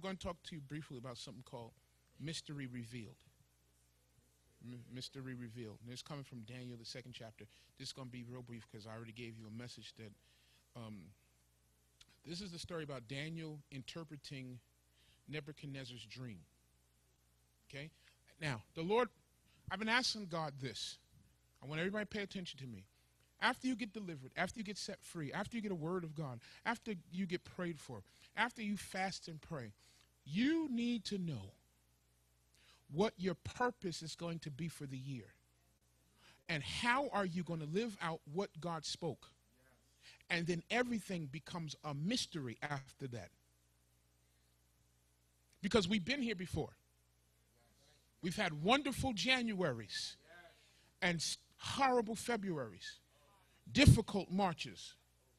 going to talk to you briefly about something called Mystery Revealed. Mystery Revealed. And it's coming from Daniel, the 2nd chapter. This is going to be real brief because I already gave you a message that this is the story about Daniel interpreting Nebuchadnezzar's dream. Okay? Now, the Lord, I've been asking God this. I want everybody to pay attention to me. After you get delivered, after you get set free, after you get a word of God, after you get prayed for, after you fast and pray, you need to know what your purpose is going to be for the year. And how are you going to live out what God spoke? And then everything becomes a mystery after that. Because we've been here before. We've had wonderful Januaries and horrible Februaries. Difficult Marches.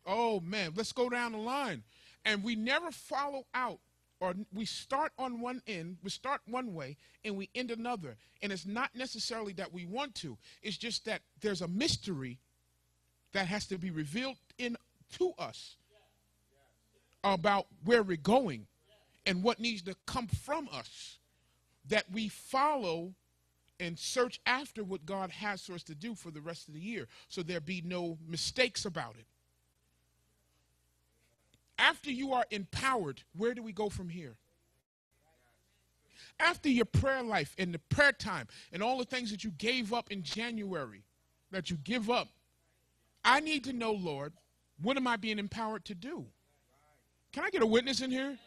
Oh, man, let's go down the line. And we never follow out, or we start on one end, we start one way, and we end another. And it's not necessarily that we want to. It's just that there's a mystery that has to be revealed to us about where we're going and what needs to come from us, that we follow and search after what God has for us to do for the rest of the year, so there be no mistakes about it. After you are empowered, where do we go from here? After your prayer life and the prayer time and all the things that you gave up in January, that you give up, I need to know, Lord, what am I being empowered to do? Can I get a witness in here?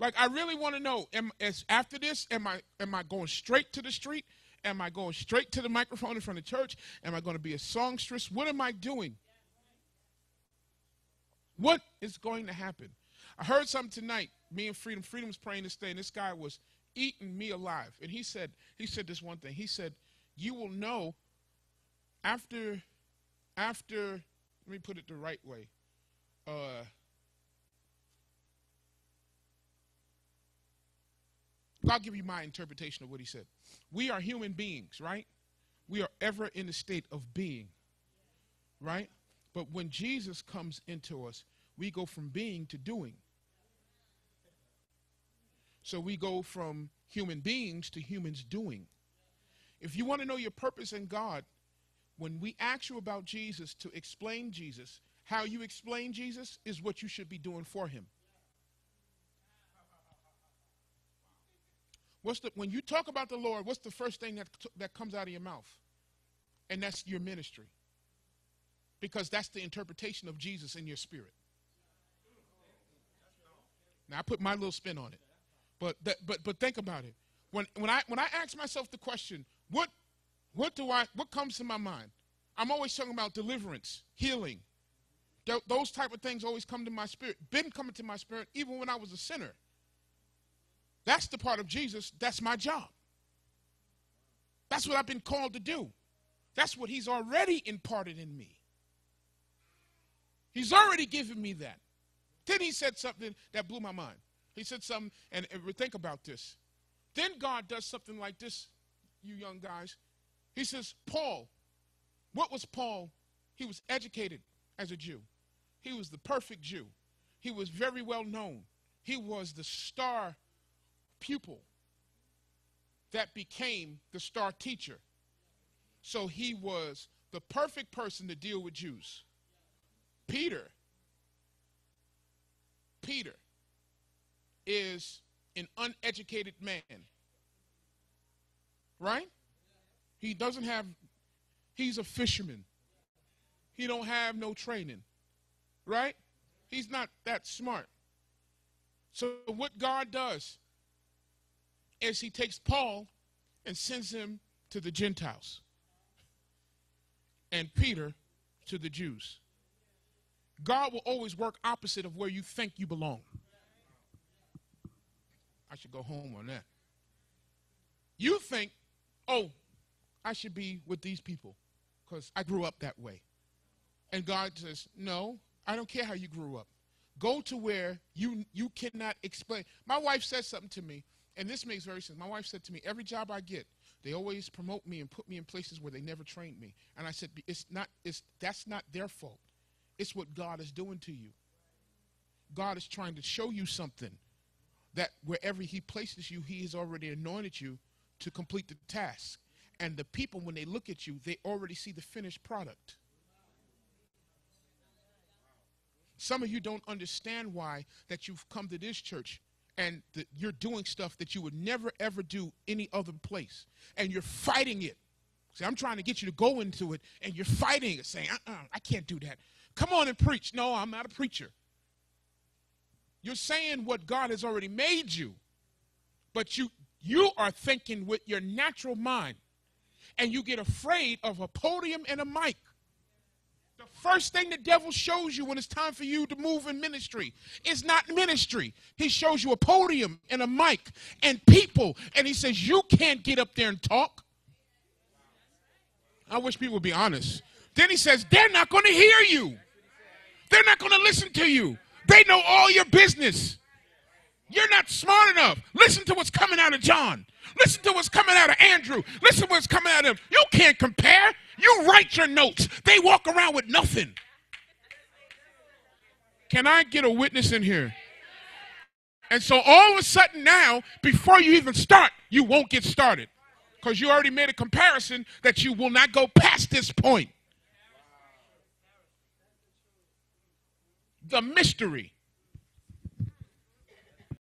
Like, I really want to know, after this, am I going straight to the street? Am I going straight to the microphone in front of church? Am I going to be a songstress? What am I doing? What is going to happen? I heard something tonight, me and Freedom. Freedom's praying this day, and this guy was eating me alive. And he said this one thing. He said, you will know after, let me put it the right way. I'll give you my interpretation of what he said. We are human beings, right? We are ever in the state of being, right? But when Jesus comes into us, we go from being to doing. So we go from human beings to humans doing. If you want to know your purpose in God, when we ask you about Jesus, to explain Jesus, how you explain Jesus is what you should be doing for him. When you talk about the Lord, what's the first thing that comes out of your mouth? And that's your ministry. Because that's the interpretation of Jesus in your spirit. Now, I put my little spin on it. But think about it. When I ask myself the question, what comes to my mind? I'm always talking about deliverance, healing. Those type of things always come to my spirit. Been coming to my spirit even when I was a sinner. That's the part of Jesus. That's my job. That's what I've been called to do. That's what he's already imparted in me. He's already given me that. Then he said something that blew my mind. He said something, and think about this. Then God does something like this, you young guys. He says, Paul, what was Paul? He was educated as a Jew. He was the perfect Jew. He was very well known. He was the star pupil that became the star teacher. So he was the perfect person to deal with Jews. Peter is an uneducated man. Right? He's a fisherman. He don't have no training. Right? He's not that smart. So what God does is he takes Paul and sends him to the Gentiles. And Peter to the Jews. God will always work opposite of where you think you belong. I should go home on that. You think, oh, I should be with these people because I grew up that way. And God says, no, I don't care how you grew up. Go to where you cannot explain. My wife said something to me, and this makes very sense. My wife said to me, every job I get, they always promote me and put me in places where they never trained me. And I said, that's not their fault. It's what God is doing to you. God is trying to show you something. that wherever he places you, he has already anointed you to complete the task. And the people, when they look at you, they already see the finished product. Some of you don't understand why that you've come to this church and you're doing stuff that you would never, ever do any other place. And you're fighting it. See, I'm trying to get you to go into it, and you're fighting it, saying, I can't do that. Come on and preach. No, I'm not a preacher. You're saying what God has already made you, but you are thinking with your natural mind, and you get afraid of a podium and a mic. The first thing the devil shows you when it's time for you to move in ministry is not ministry. He shows you a podium and a mic and people, and he says, you can't get up there and talk. I wish people would be honest. Then he says, they're not going to hear you. They're not going to listen to you. They know all your business. You're not smart enough. Listen to what's coming out of John. Listen to what's coming out of Andrew. Listen to what's coming out of him. You can't compare. You write your notes. They walk around with nothing. Can I get a witness in here? And so all of a sudden now, before you even start, you won't get started. Because you already made a comparison that you will not go past this point. The mystery.